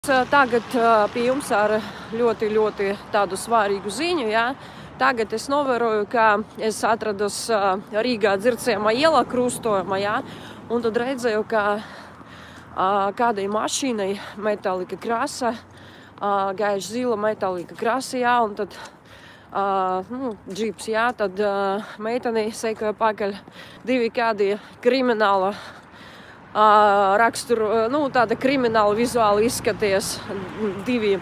Tagad pie jums ar ļoti tādu svarīgu ziņu. Ja? Tagad es novēroju, ka es atrados Rīgā Dzircējuma ielā krustojumā, ja? Un tad redzēju, ka kādai mašīnai metālika krasa, gaiši zila metālika krasa, ja? Un tad džips, ja? Tad meiteni sekoja pakaļ divi kādi krimināla raksturu, tāda krimināla vizuāli izskaties divi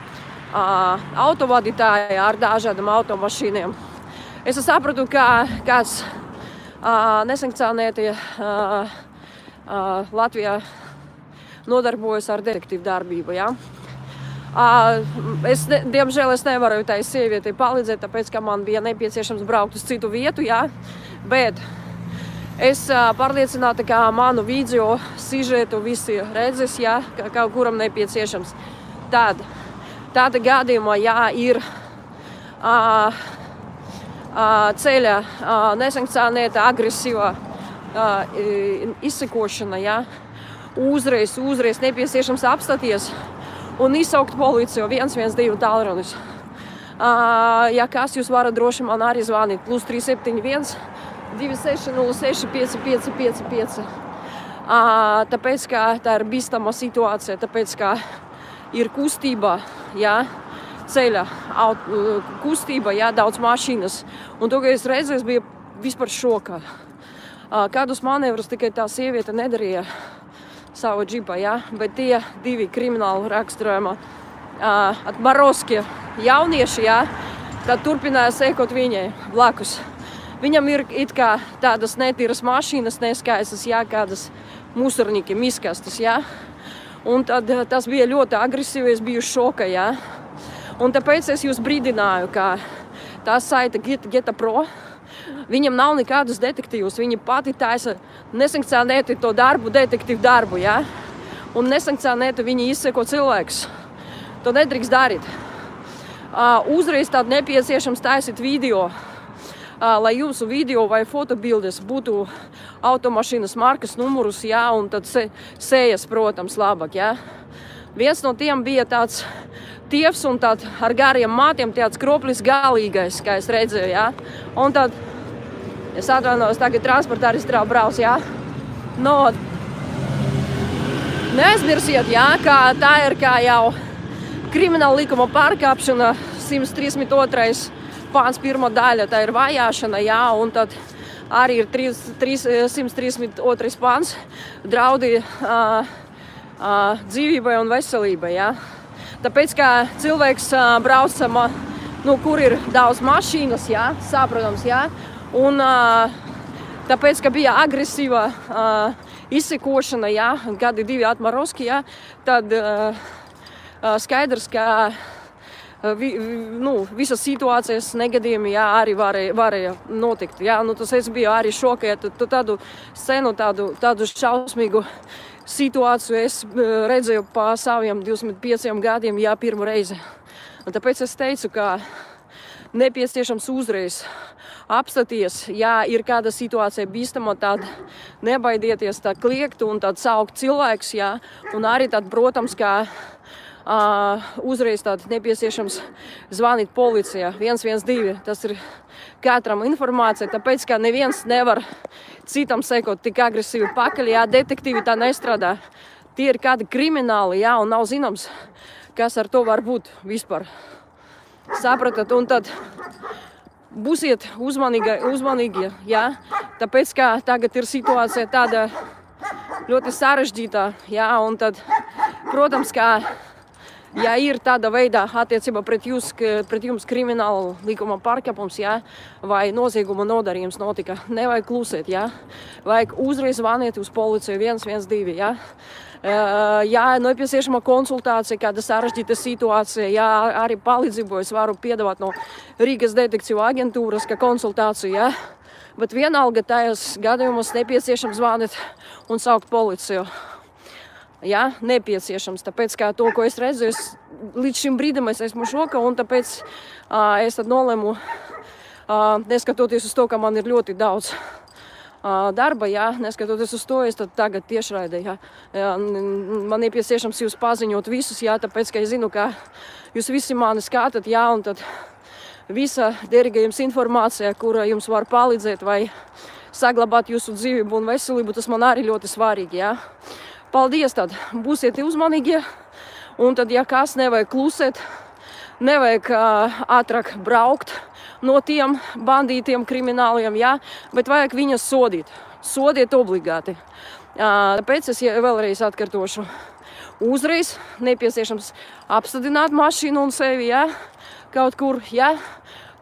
autovadītāji ar dažādām automašīniem. Es sapratu, ka kāds nesankcionēti Latvijā nodarbojas ar detektīvu darbību. Ja? Diemžēl es nevaru tai sievietei palīdzēt, tāpēc, ka man bija nepieciešams braukt uz citu vietu, ja? Bet es pārliecināta, ka manu video sižetu visi redzēs, ja, ka kaut kuram nepieciešams. Tāda gadījumā, ja ir ceļa nesankcionēta agresīva izsekošana, ja, uzreiz nepieciešams apstāties un izsaukt policiju 112 tālrunis. Ja kas, jūs varat droši man arī zvanīt +371 2606 5555. Tāpēc, ka tā ir bīstama situācija, tāpēc, ka ir kustība, ja, ceļa kustība, ja, daudz mašīnas. Un to, ka es redzēju, es biju vispār šokā. Kādus manevrus tikai tā sieviete nedarīja savu džipā, ja, bet tie divi krimināli raksturojuma atmaroskie jaunieši, ja, tad turpināja sekot viņai blakus. Viņam ir it kā tādas netīras mašīnas, neskaistas, ja, kādas musorniki, miskastas, ja. Un tad tas bija ļoti agresīvi, es biju šoka, ja. Un tāpēc es jūs brīdināju, ka tā saita Geta Pro, viņam nav nekādus detektīvus, viņi pati taisa nesankcionēti to darbu, detektīvu darbu, ja. Un nesankcionēti viņi izseko cilvēkus. To nedrīkst darīt. Uzreiz tad nepieciešams taisīt video, lai jūsu video vai fotobildes būtu automašīnas markas numurus, ja, un tad sejas, protams, labāk, ja. Viens no tiem bija tāds tievs un tād ar gariem mātiem, tāds kroplis galīgais, kā es redzēju, ja. Un tad, es atvainojos, tagad transportā arī strāv brauc, ja. Neaizmirsiet, ja, ka tā ir kā jau krimināla likuma pārkāpšana 132. Pāns pirmā daļa, tā ir vajāšana, jā, un tad arī ir 132. pāns draudi dzīvībai un veselībai, jā. Tāpēc, ka cilvēks brauc, kur ir daudz mašīnas, jā, saprotams, jā, un tāpēc, ka bija agresīva izsekošana, jā, gadi divi atmaroski, jā, tad skaidrs, ka visas situācijas negadījumi, jā, arī varēja notikt. Jā, tas es biju arī šokā, tādu scenu, tādu šausmīgu situāciju es redzēju pa saviem 25 gadiem, jā, pirmu reizi. Un tāpēc es teicu, ka nepieciešams uzreiz apstāties, ja ir kāda situācija bīstama, tad nebaidieties tā kliegt un tad saukt cilvēks, jā, un arī tad, protams, ka uzreiz tād nepieciešams zvanīt policijā 112. Tas ir katram informācija, tāpēc, ka neviens nevar citam sekot tik agresīvi pakaļ, jā, detektīvi tā nestrādā. Tie ir kādi krimināli, jā, un nav zināms, kas ar to var būt vispār. Sapratat, un tad būsiet uzmanīgi, jā, tāpēc, ka tagad ir situācija tāda ļoti sarežģītā, jā, un tad, protams, ka ja ir tāda veidā attiecībā pret jums krimināla likuma pārkāpums, ja, vai nozieguma nodarījums notika, nevajag klusēt, ja, vajag uzreiz zvanīt uz policiju 112, ja. Ja nepieciešama konsultācija, kāda sarežģīta situācija, ja arī palīdzību es varu piedāvāt no Rīgas detektīvu aģentūras, kā konsultāciju, ja, bet vienalga tajos gadījumos nepieciešams zvanīt un saukt policiju. Ja, nepieciešams, tāpēc, ka to, ko es redzu, līdz šim brīdim es esmu šokā, un tāpēc es tad nolēmu, neskatoties uz to, ka man ir ļoti daudz darba, jā, neskatoties uz to, es tad tagad tiešraidē, jā. Man nepieciešams jūs paziņot visus, jā, tāpēc, ka es zinu, ka jūs visi mani skatat, jā, un tad visa derīga jums informācija, kura jums var palīdzēt vai saglabāt jūsu dzīvību un veselību, tas man arī ļoti svarīgi, jā. Paldies, tad būsiet uzmanīgi, un tad, ja kas, nevajag klusēt, nevajag ātrāk braukt no tiem bandītiem, krimināliem, jā, bet vajag viņas sodīt. Sodiet obligāti. Tāpēc es vēlreiz atkārtošu. Uzreiz nepieciešams apstādināt mašīnu un sevi, jā, kaut kur, jā,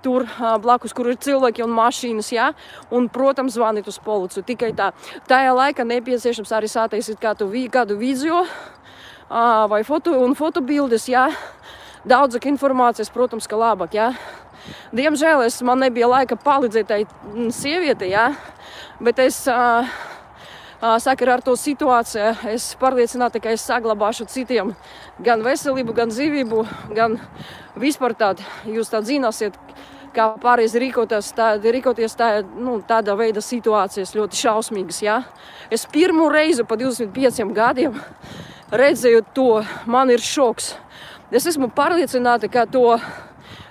tur blakus, kur ir cilvēki un mašīnas, jā, un, protams, zvanīt uz policiju. Tikai tā. Tajā laikā nepieciešams arī sataisīt kādu video vai fotobildes, jā. Daudzāk informācijas, protams, ka labāk, jā. Diemžēl man nebija laika palīdzēt tai sievietei, jā, bet es sakarā ar to situāciju, es pārliecināta, ka es saglabāšu citiem gan veselību, gan dzīvību, gan vispār tādu, jūs tā zināsiet, kā pareizi rīkoties tādā veida situācijas ļoti šausmīgas, jā. Es pirmo reizi pa 25 gadiem redzēju to, man ir šoks. Es esmu pārliecināta, ka to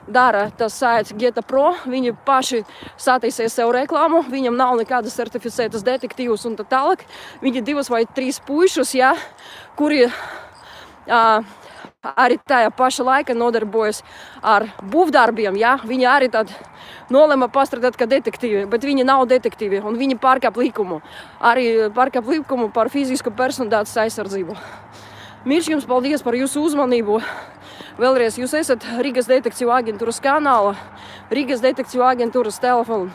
dara tas saits Geta Pro, viņi paši sataisīja sev reklāmu, viņam nav nekādas certificētas detektīvus un tā tālāk. Viņi 2 vai 3 puišus, jā, kuri arī tajā paša laika nodarbojas ar būvdarbiem, jā. Viņi arī tad nolēma pastrādāt kā detektīvi, bet viņi nav detektīvi un viņi pārkāp likumu. Arī pārkāp likumu par fizisku personu dātas aizsardzību. Mīļš jums paldies par jūsu uzmanību. Vēlreiz, jūs esat Rīgas detektīvu aģentūras kanāla, Rīgas detektīvu aģentūras telefonu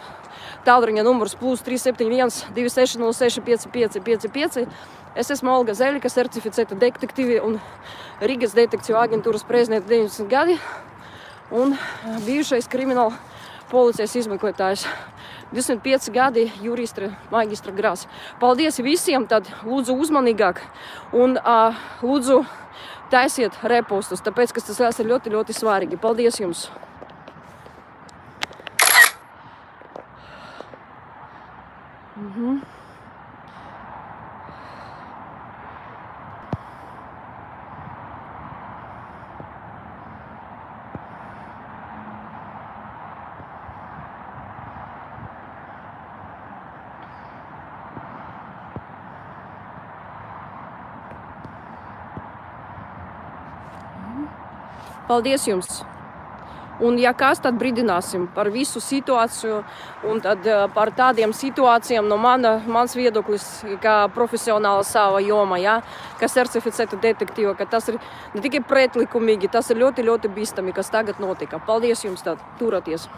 tālruņa numurs +371 2606 5555. Es esmu Olga Zeļika, certificēta detektīvi un Rīgas detektīvu aģentūras prezidenta 90 gadi un bijušais krimināla policijas izmeklētājs. 25 gadi jurista maģistra grāds. Paldies visiem, tad lūdzu uzmanīgāk un lūdzu taisiet repostus, tāpēc, ka tas ir ļoti, ļoti svarīgi. Paldies jums! Paldies jums! Un, ja kas, tad brīdināsim par visu situāciju un tad par tādiem situācijām no mans viedoklis, kā profesionāla sava joma, ja, kā certificēta detektīva, ka tas ir ne tikai pretlikumīgi, tas ir ļoti, ļoti bīstami, kas tagad notika. Paldies jums, tad turaties!